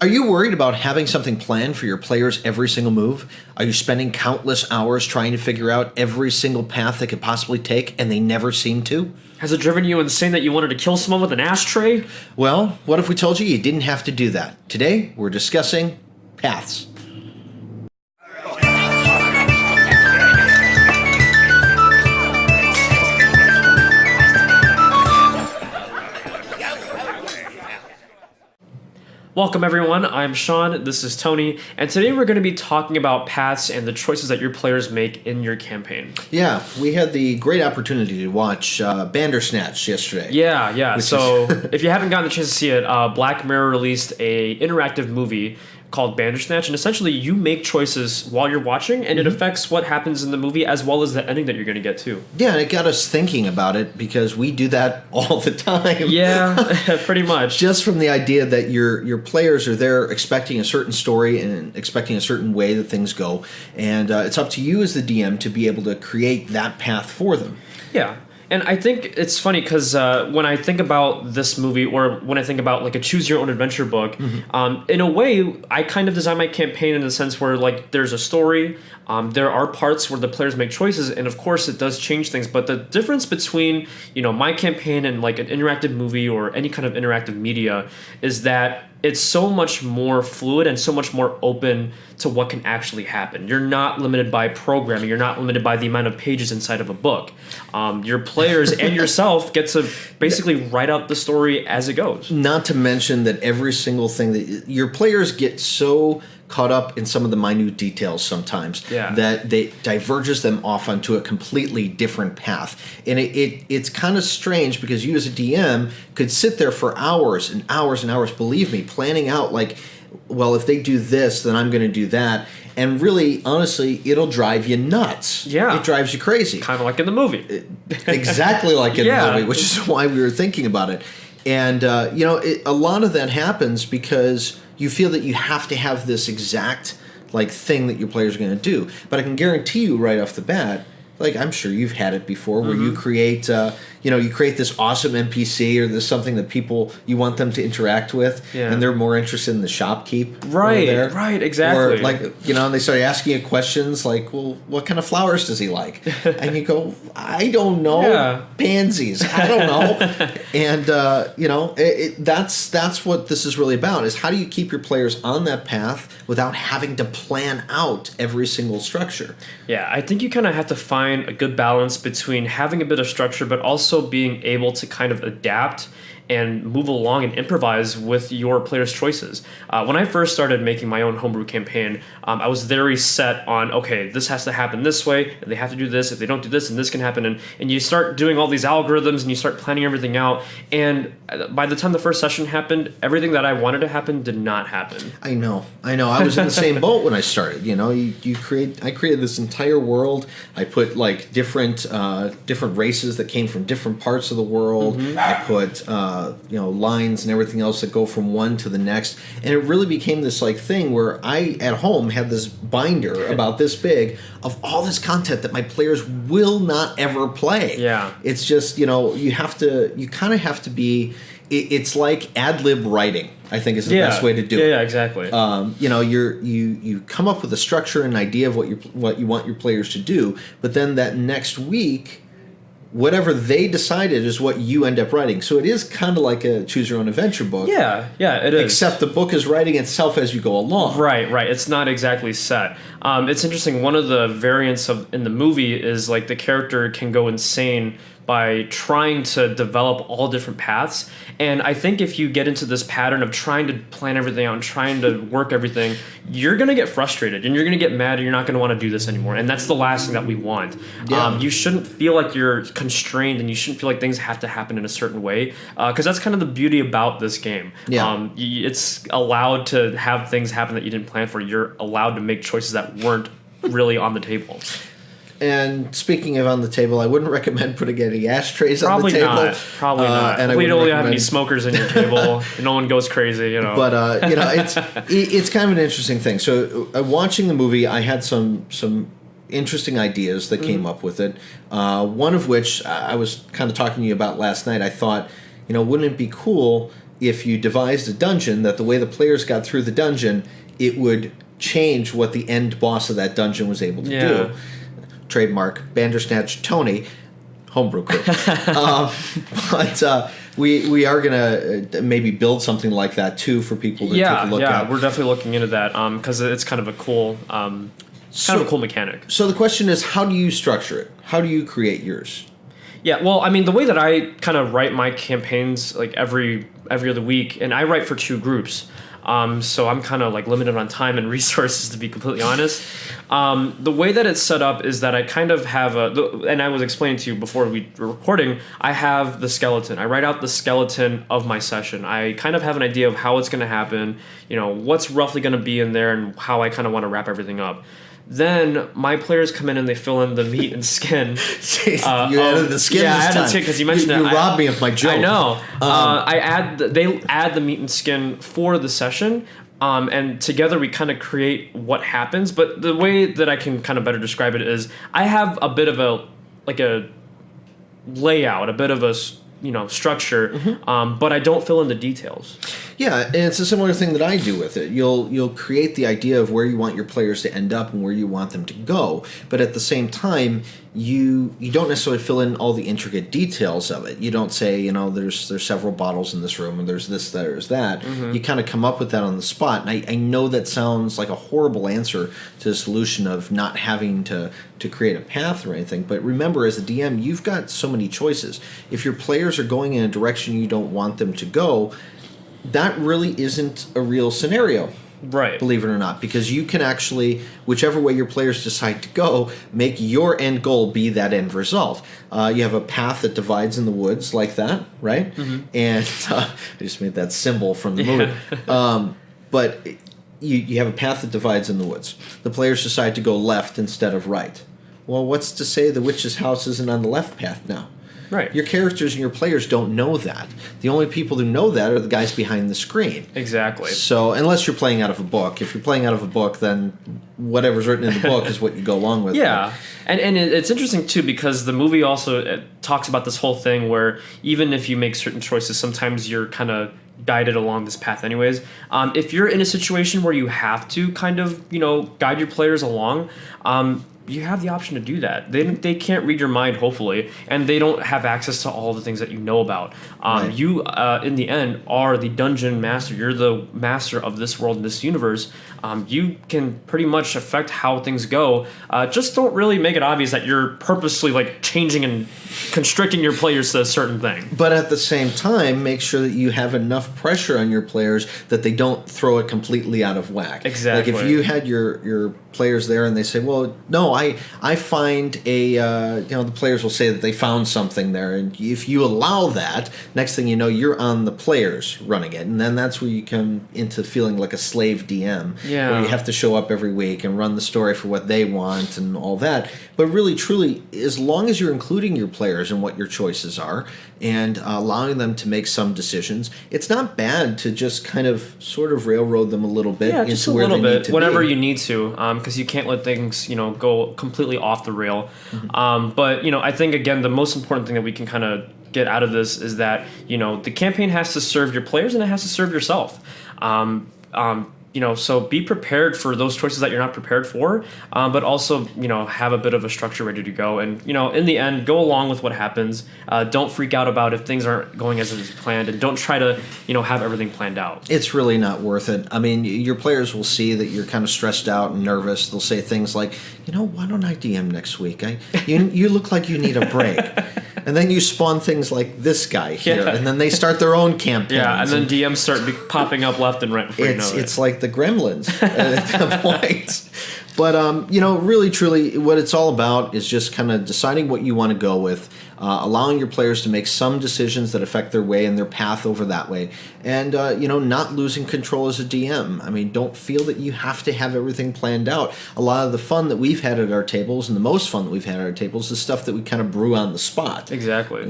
Are you worried about having something planned for your players' every single move? Are you spending countless hours trying to figure out every single path they could possibly take and they never seem to? Has it driven you insane that you wanted to kill someone with an ashtray? Well, what if we told you didn't have to do that? Today, we're discussing paths. Welcome everyone, I'm Sean, this is Tony, and today we're going to be talking about paths and the choices that your players make in your campaign. Yeah, we had the great opportunity to watch Bandersnatch yesterday. Yeah. So if you haven't gotten the chance to see it, Black Mirror released a interactive movie called Bandersnatch, and essentially you make choices while you're watching, and it affects what happens in the movie as well as the ending that you're going to get to. Yeah, and it got us thinking about it because we do that all the time. Yeah, pretty much. Just from the idea that your players are there expecting a certain story and expecting a certain way that things go, and it's up to you as the DM to be able to create that path for them. Yeah. And I think it's funny because when I think about this movie, or when I think about like a choose your own adventure book, in a way, I kind of design my campaign in the sense where like there's a story, there are parts where the players make choices, and of course it does change things. But the difference between my campaign and like an interactive movie or any kind of interactive media is that it's so much more fluid and so much more open to what can actually happen. You're not limited by programming. You're not limited by the amount of pages inside of a book. Your players and yourself get to basically write out the story as it goes. Not to mention that every single thing that your players get so caught up in some of the minute details sometimes that they diverges them off onto a completely different path. And it's kind of strange because you as a DM could sit there for hours and hours and hours, believe me, planning out like, well, if they do this, then I'm going to do that. And really, honestly, it'll drive you nuts. Yeah. It drives you crazy. Kind of like in the movie. Exactly like in the movie, which is why we were thinking about it. And, a lot of that happens because you feel that you have to have this exact thing that your players are going to do. But I can guarantee you right off the bat, I'm sure you've had it before, where you create, you create this awesome NPC or this something that you want them to interact with, and they're more interested in the shopkeep. Right, exactly. Or and they start asking you questions like, well, what kind of flowers does he like? And you go, I don't know, pansies, I don't know. And that's what this is really about: is how do you keep your players on that path without having to plan out every single structure? Yeah, I think you kind of have to find a good balance between having a bit of structure, but also being able to kind of adapt and move along and improvise with your players' choices. When I first started making my own homebrew campaign, I was very set on, okay, this has to happen this way, they have to do this, if they don't do this, and this can happen. And you start doing all these algorithms, and you start planning everything out, and by the time the first session happened, everything that I wanted to happen did not happen. I know. I was in the same boat when I started. I created this entire world. I put different races that came from different parts of the world. I put lines and everything else that go from one to the next, and it really became this thing where I at home had this binder about this big of all this content that my players will not ever play. Yeah, it's just you kind of have to be. It's like ad lib writing, I think, is the best way to do it. Yeah, exactly. You come up with a structure and idea of what you want your players to do, but then that next week, whatever they decided is what you end up writing. So it is kind of like a choose your own adventure book. Yeah, it is. Except the book is writing itself as you go along. Right. It's not exactly set. It's interesting. One of the variants in the movie is the character can go insane by trying to develop all different paths. And I think if you get into this pattern of trying to plan everything out and trying to work everything, you're going to get frustrated and you're going to get mad and you're not going to want to do this anymore. And that's the last thing that we want. Yeah. You shouldn't feel like you're constrained and you shouldn't feel like things have to happen in a certain way, because that's kind of the beauty about this game. Yeah. It's allowed to have things happen that you didn't plan for. You're allowed to make choices that weren't really on the table. And speaking of on the table, I wouldn't recommend putting any ashtrays on the table. Probably not. And we don't have any smokers in your table. No one goes crazy, But it's kind of an interesting thing. So watching the movie, I had some interesting ideas that came up with it. One of which I was kind of talking to you about last night. I thought, wouldn't it be cool if you devised a dungeon, that the way the players got through the dungeon, it would change what the end boss of that dungeon was able to do. Trademark Bandersnatch Tony, Home Brew Crew. But we are going to maybe build something like that too for people to take a look at. Yeah, we're definitely looking into that because it's kind of a cool kind of a cool mechanic. So the question is, how do you structure it? How do you create yours? Yeah, well, I mean, the way that I kind of write my campaigns, like every other week, and I write for 2 groups, so I'm kind of like limited on time and resources, to be completely honest. The way that it's set up is that I kind of have and I was explaining to you before we were recording, I have the skeleton. I write out the skeleton of my session. I kind of have an idea of how it's going to happen, what's roughly going to be in there, and how I kind of want to wrap everything up. Then my players come in and they fill in the meat and skin. You added the skin. Yeah, this I added time. the skin because you mentioned You robbed me of my joke. I know. They add the meat and skin for the session, and together we kind of create what happens. But the way that I can kind of better describe it is, I have a bit of a layout, a bit of a structure, but I don't fill in the details. Yeah, and it's a similar thing that I do with it. You'll create the idea of where you want your players to end up and where you want them to go, but at the same time, you don't necessarily fill in all the intricate details of it. You don't say, there's several bottles in this room and there's this, there's that. You kind of come up with that on the spot. And I know that sounds like a horrible answer to the solution of not having to create a path or anything. But remember, as a DM, you've got so many choices. If your players are going in a direction you don't want them to go, that really isn't a real scenario. Right. Believe it or not, because you can actually, whichever way your players decide to go, make your end goal be that end result. You have a path that divides in the woods like that, right? And I just made that symbol from the movie. But you have a path that divides in the woods. The players decide to go left instead of right. Well, what's to say the witch's house isn't on the left path now? Right. Your characters and your players don't know that. The only people who know that are the guys behind the screen. Exactly. So, unless you're playing out of a book. If you're playing out of a book, then whatever's written in the book is what you go along with. Yeah. And it's interesting, too, because the movie also talks about this whole thing where even if you make certain choices, sometimes you're kind of guided along this path anyways. If you're in a situation where you have to kind of, guide your players along, you have the option to do that. They can't read your mind, hopefully, and they don't have access to all the things that you know about. Right. You, in the end, are the dungeon master. You're the master of this world and this universe. You can pretty much affect how things go. Just don't really make it obvious that you're purposely changing and constricting your players to a certain thing. But at the same time, make sure that you have enough pressure on your players that they don't throw it completely out of whack. Exactly. Like if you had your players there and they say, well, no, I find the players will say that they found something there, and if you allow that, next thing you know, you're on the players running it, and then that's where you come into feeling like a slave DM, where you have to show up every week and run the story for what they want and all that. But really, truly, as long as you're including your players in what your choices are and allowing them to make some decisions, it's not bad to just kind of sort of railroad them a little bit into where they need to whenever be. You need to, because you can't let things go completely off the rail. But I think again the most important thing that we can kind of get out of this is that the campaign has to serve your players and it has to serve yourself. So be prepared for those choices that you're not prepared for, but also, have a bit of a structure ready to go. And, in the end, go along with what happens. Don't freak out about if things aren't going as it is planned, and don't try to, have everything planned out. It's really not worth it. I mean, your players will see that you're kind of stressed out and nervous. They'll say things like, why don't I DM next week? You look like you need a break. And then you spawn things like this guy here, and then they start their own campaigns. Yeah, and then DMs start popping up left and right before you know it. It's like the Gremlins at that point. But, really, truly, what it's all about is just kind of deciding what you want to go with, allowing your players to make some decisions that affect their way and their path over that way, and, not losing control as a DM. I mean, don't feel that you have to have everything planned out. A lot of the fun that we've had at our tables, and the most fun that we've had at our tables, is stuff that we kind of brew on the spot. Exactly.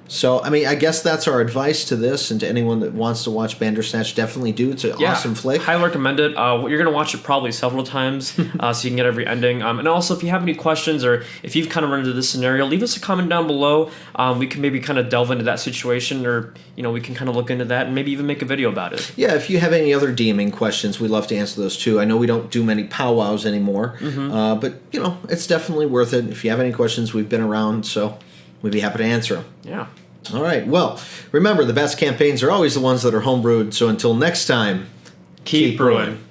So, I mean, I guess that's our advice to this, and to anyone that wants to watch Bandersnatch, definitely do. It's an awesome flick. Highly recommend it. You're going to watch it probably several times, so you can get every ending. And also, if you have any questions, or if you've kind of run into this scenario, leave us a comment down down below. We can maybe kind of delve into that situation, or we can kind of look into that and maybe even make a video about it. Yeah, if you have any other DMing questions, we'd love to answer those too. I know we don't do many powwows anymore, but it's definitely worth it. If you have any questions, we've been around, so we'd be happy to answer them. Yeah. All right. Well, remember, the best campaigns are always the ones that are homebrewed. So until next time, keep brewing.